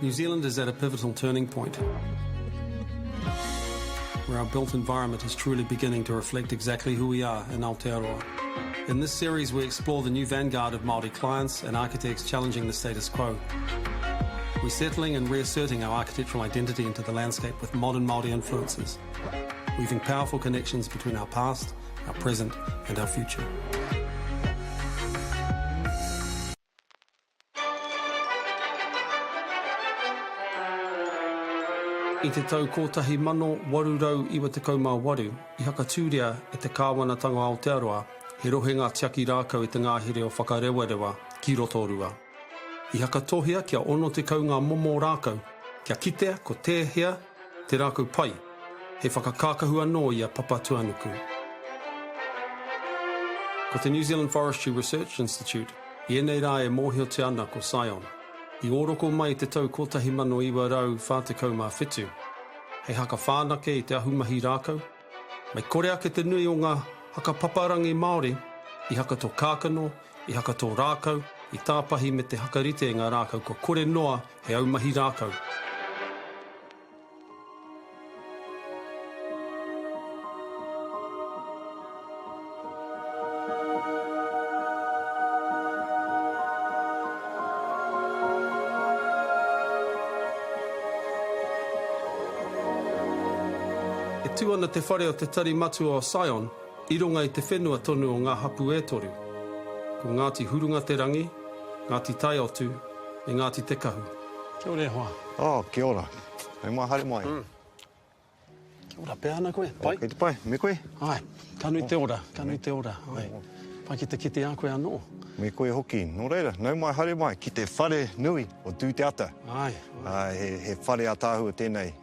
New Zealand is at a pivotal turning point, where our built environment is truly beginning to reflect exactly who we are in Aotearoa. In this series, we explore the new vanguard of Māori clients and architects challenging the status quo. We're settling and reasserting our architectural identity into the landscape with modern Māori influences, weaving powerful connections between our past, our present, and our future. I te tau kotahi mano warurau iwa te kaumā waru, I haka tūrea e te kāwanatanga Aotearoa, he rohenga tiaki rākau i te ngāhere o whakarewarewa ki roto rua. I haka tohia kia ono te kaunga momo rākau, kia kitea ko tēhea te rākau pai, he whakakākahu anō I a papa tuanuku. Ko te New Zealand Forestry Research Institute, I enei rā e mōhio te ana ko Scion. I oroko mai te tau kotahi mano iwa rau whātekau mā whetū. Hei haka whānake I te ahumahi rākau. Mai kore ake te nui o ngā haka paparangi Māori, I haka tō kākano, I haka tō rākau, I tāpahi me te hakarite ngā rākau ko kore noa he aumahi rākau. Tuana te whare o te tari matu o Scion, I runga I te whenua tonu o Ngā Hapū e toru. Ko Ngāti Hurunga te rangi, Ngāti Tai Otu, e Ngāti te kahu. Kia ora e hoa. Oh, kia ora. Hei mai, haere mai. Kia ora, pē ana koe, pai? Kei te pai, me koe? Ai, kanui te ora, kanui te ora. Ai, pai ki te kite a koe anō. Me koe hoki, nō reira, nau mai, haere mai, ki te Whare Nui o Tuteata. Ai. He whare a tāhua tēnei.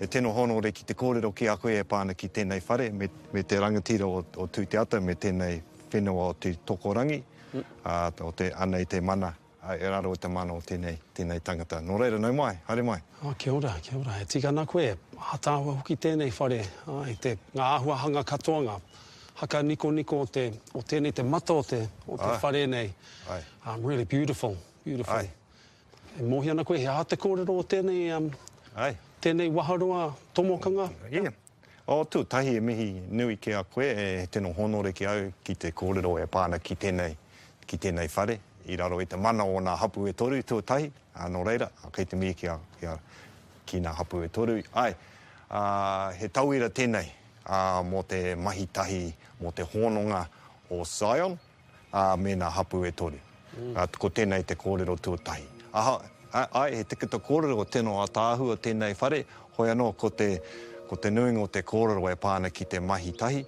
E tēnō honore ki te kōrero ki a koe e pāna ki tēnei whare, me te rangatira o Tuteata, me tēnei whenua o te tokorangi, o te ana I te mana, e raro o te mana o tēnei tangata. Nō reira, nau mai, haere mai. Kia ora, kia ora. E tika nā koe, hātāua hoki tēnei whare, te ngā āhuahanga katoa, ngā haka niko o tēnei te mata o te whare nei. Really beautiful, beautiful. Ai. E mohi ana koe, he aha te kōrero o tēnei... Tēnei waharoa tomokanga? Yeah. O tū, tahi e mihi nui ki a koe, e tēnō honore ki au ki te kōrero e pāna ki tēnei whare. I raro I te mana o Ngā Hapū e toru tū tahi, nō reira, kei te mihi ki Ngā Hapū e toru. Ai, he tauira tēnei mō te mahitahi, mō te hononga o Scion, me Ngā Hapū e toru. Ko tēnei te kōrero tū tahi. Ai, he tikita kōrero o tēnō a tāhua tēnei whare, hoi anō ko te nuinga o te kōrero e pāna ki te mahitahi,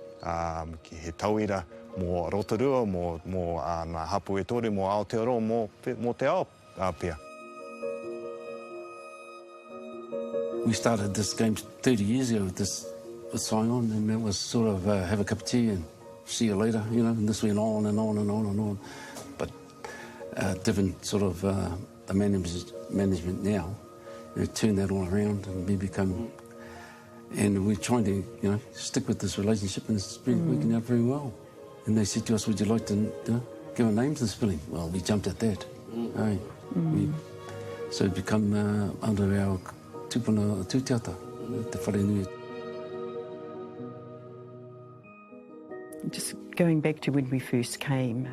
ki he tauira mō Rotorua, mō Ngā Hapū e toru, mō Aotearoa, mō te ao pia. We started this game 30 years ago with Scion, and it was sort of have a cup of tea and see you later, and this went on and on and on and on. But different sort of... the management now, turn that all around and we become, and we're trying to, stick with this relationship and it's been working out very well. And they said to us, would you like to give a name to this building? Well, we jumped at that. So it become under our tupuna Tuteata, Te Whare Nui. Just going back to when we first came,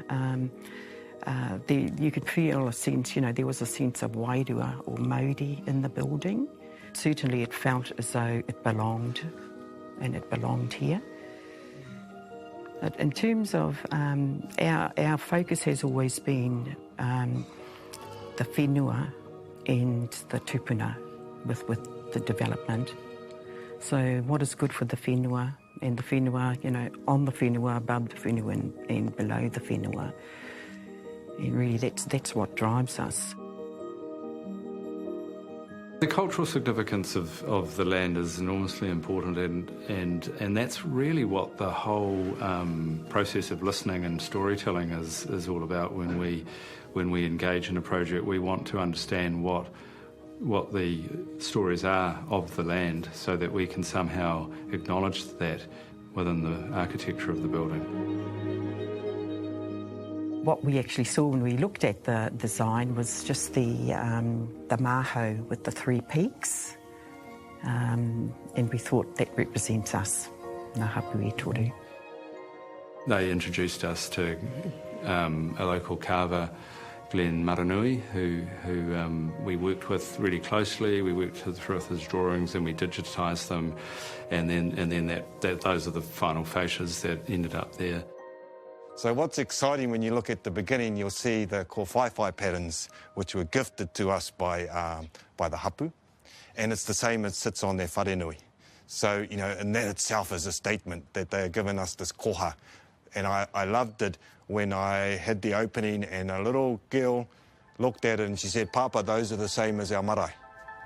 you could feel a sense, there was a sense of wairua or Māori in the building. Certainly it felt as though it belonged, and it belonged here. But in terms of our focus has always been the whenua and the tupuna with the development. So what is good for the whenua and the whenua, on the whenua, above the whenua and below the whenua. And really, that's what drives us. The cultural significance of the land is enormously important, and that's really what the whole process of listening and storytelling is all about. When we engage in a project, we want to understand what the stories are of the land, so that we can somehow acknowledge that within the architecture of the building. What we actually saw when we looked at the design was just the maho with the 3 peaks, and we thought that represents us, Ngā Hapū e Toru. They introduced us to a local carver, Glenn Maranui, who we worked with really closely. We worked through his drawings and we digitised them, and then those are the final fascias that ended up there. So what's exciting when you look at the beginning, you'll see the kōwhaiwhai patterns, which were gifted to us by the Hapū, and it's the same as sits on their Whare Nui. So, you know, and that itself is a statement that they are giving us this koha. And I loved it when I had the opening and a little girl looked at it and she said, "Papa, those are the same as our marae."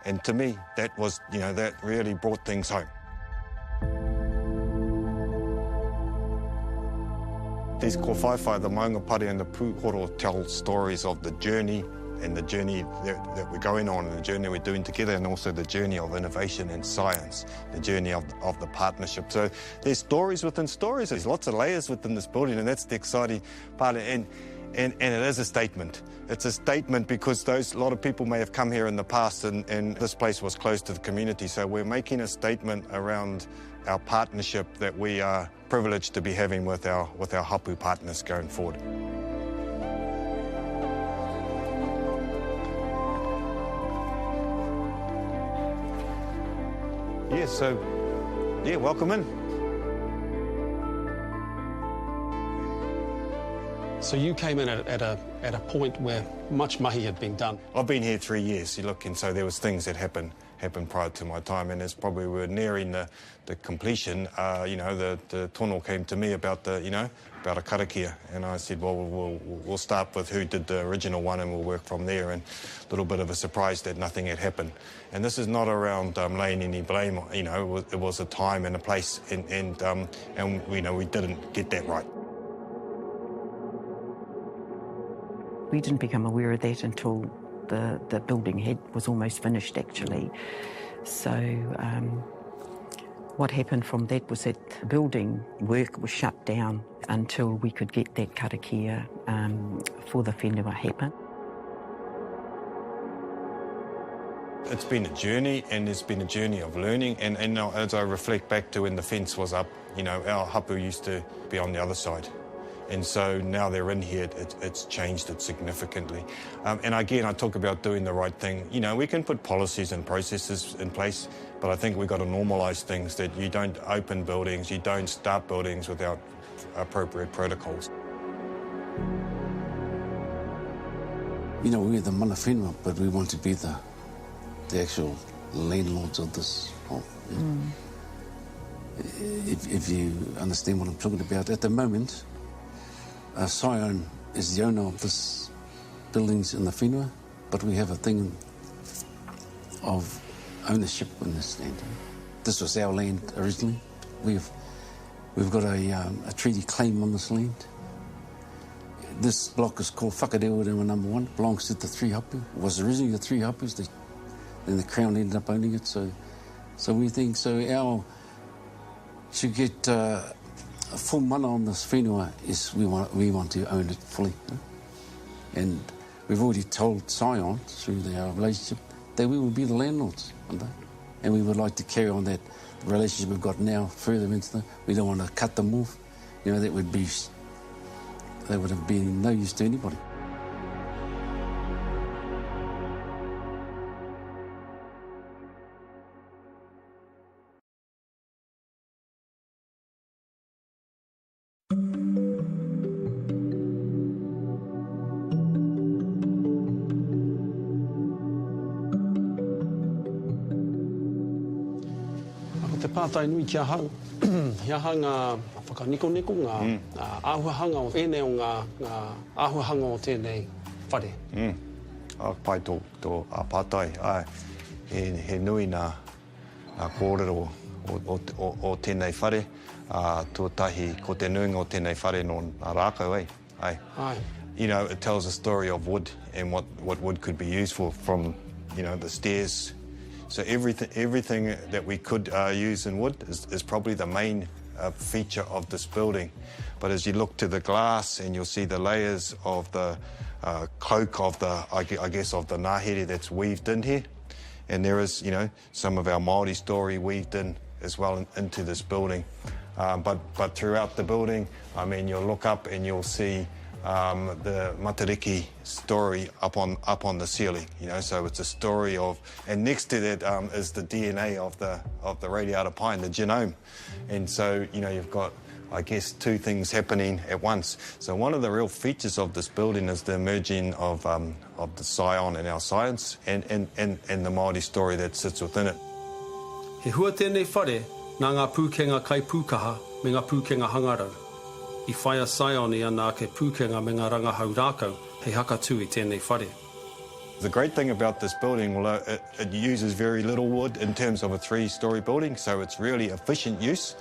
And to me, that was, you know, that really brought things home. These kōwhaiwhai, the maunga pare and the pūhoro, tell stories of the journey and the journey that we're going on and the journey we're doing together, and also the journey of innovation and science, the journey of the partnership. So there's stories within stories. There's lots of layers within this building, and that's the exciting part. And it is a statement. It's a statement because a lot of people may have come here in the past, and this place was close to the community. So we're making a statement around our partnership that we are privileged to be having with our Hapū partners going forward. Yeah, so, yeah, welcome in. So you came in at a point where much mahi had been done. I've been here 3 years, you look, and so there was things that happened prior to my time, and as probably we were nearing the completion, you know, the tono came to me about about a karakia, and I said, well, we'll start with who did the original one and we'll work from there, and a little bit of a surprise that nothing had happened. And this is not around laying any blame, you know, it was a time and a place, and you know, we didn't get that right. We didn't become aware of that until the building was almost finished, actually. So what happened from that was that the building work was shut down until we could get that karakia for the whenua happen. It's been a journey, and it's been a journey of learning, and as I reflect back to when the fence was up, you know, our Hapū used to be on the other side. And so now they're in here, it's changed it significantly. And again, I talk about doing the right thing. You know, we can put policies and processes in place, but I think we've got to normalise things, that you don't open buildings, you don't start buildings without appropriate protocols. You know, we're the mana whenua, but we want to be the actual landlords of this whole. Yeah. If you understand what I'm talking about, at the moment, Scion is the owner of this buildings in the whenua, but we have a thing of ownership in this land. This was our land originally. We've got a treaty claim on this land. This block is called Whakaata Māori number 1, belongs to the 3 Hapū. It was originally the 3 Hapūs, then the Crown ended up owning it. So we think, to get a full mana on this whenua is we want to own it fully. And we've already told Scion through our relationship that we will be the landlords one day. And we would like to carry on that relationship we've got now further into we don't want to cut them off. You know, that would have been no use to anybody. Pātai nui kia hau, ia hanga whakaniko-niko ngā āhuahanga o ēnei o ngā āhuahanga o tēnei whare. Pai tō pātai, he nui nā kōrero o tēnei whare, tuatahi ko te nuinga o tēnei whare no rākau, Aye. You know, it tells a story of wood and what wood could be used for, from, you know, the stairs. So everything that we could use in wood is probably the main a feature of this building. But as you look to the glass and you'll see the layers of the cloak of the, I guess, of the ngahere that's weaved in here. And there is, you know, some of our Māori story weaved in as well into this building. But throughout the building, I mean, you'll look up and you'll see the Matariki story up on the ceiling, you know, so it's a story of, and next to that is the DNA of the radiata pine, the genome. And so, you know, you've got, I guess, two things happening at once. So one of the real features of this building is the merging of the Scion and our science and the Māori story that sits within it. He hua tēnei whare, nā ngā pūkenga kai pūkaha me ngā pūkenga hangarau. I whaia Scion I ana ke pūkenga me ngā rangahau rākau, hei haka tū I tēnei whare. The great thing about this building, although it uses very little wood in terms of a 3-story building, so it's really efficient use.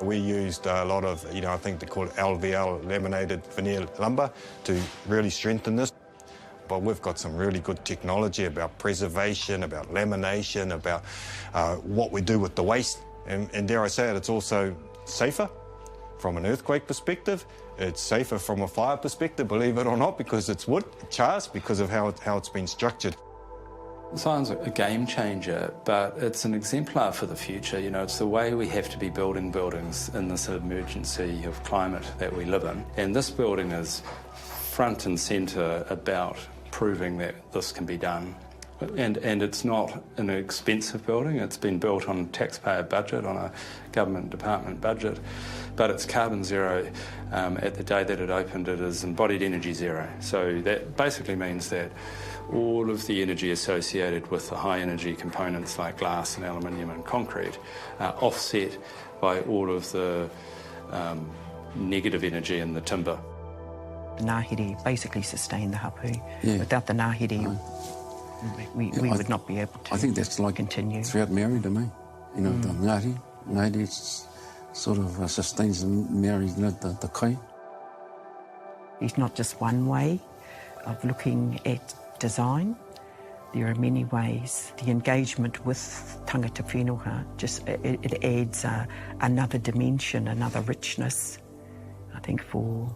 We used a lot of, you know, I think they call it LVL, laminated veneer lumber, to really strengthen this. But we've got some really good technology about preservation, about lamination, about what we do with the waste. And dare I say it, it's also safer from an earthquake perspective. It's safer from a fire perspective, believe it or not, because it's wood, it chars, because of how it's been structured. Science is a game changer, but it's an exemplar for the future. You know, it's the way we have to be building buildings in this emergency of climate that we live in. And this building is front and centre about proving that this can be done. And it's not an expensive building. It's been built on a taxpayer budget, on a government department budget, but it's carbon zero. At the day that it opened, it is embodied energy zero. So that basically means that all of the energy associated with the high energy components like glass and aluminium and concrete are offset by all of the negative energy in the timber. The ngahere basically sustain the hapū. Yeah. Without the ngahere, we would not be able to. I think that's like continue throughout Māori to me. You know, the ngahere sort of sustains the Māori, you know, the kai. It's not just one way of looking at design. There are many ways. The engagement with tangata whenua, it adds another dimension, another richness, I think, for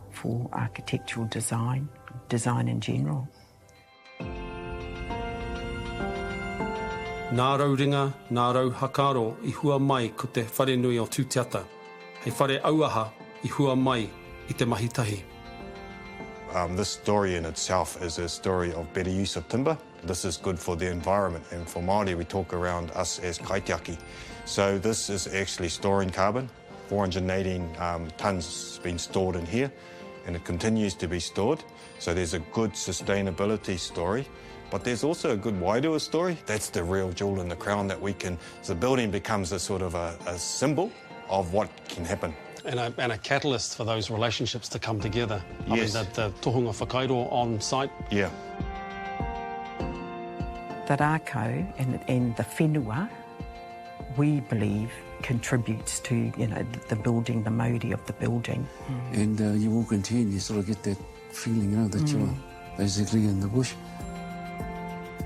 architectural design in general. Nā rau ringa, nā rau hakaro I hua mai ko te Whare Nui o Tuteata. Hei whare auaha I hua mai I te mahitahi. This story in itself is a story of better use of timber. This is good for the environment, and for Māori we talk around us as kaitiaki. So this is actually storing carbon. 418 tonnes been stored in here, and it continues to be stored. So there's a good sustainability story, but there's also a good whenua story. That's the real jewel in the crown that we can, so the building becomes a sort of a symbol of what can happen. And a catalyst for those relationships to come together. Yes. I mean, the tohunga whakairo on site. Yeah. The rākau and the whenua, we believe, contributes to, you know, the building, the mauri of the building. And you walk into here and you sort of get that feeling, you know, that you're basically in the bush.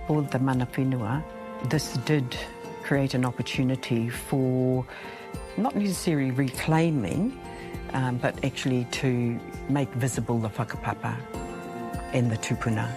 For the mana whenua, this did create an opportunity for not necessarily reclaiming, but actually to make visible the whakapapa and the tupuna.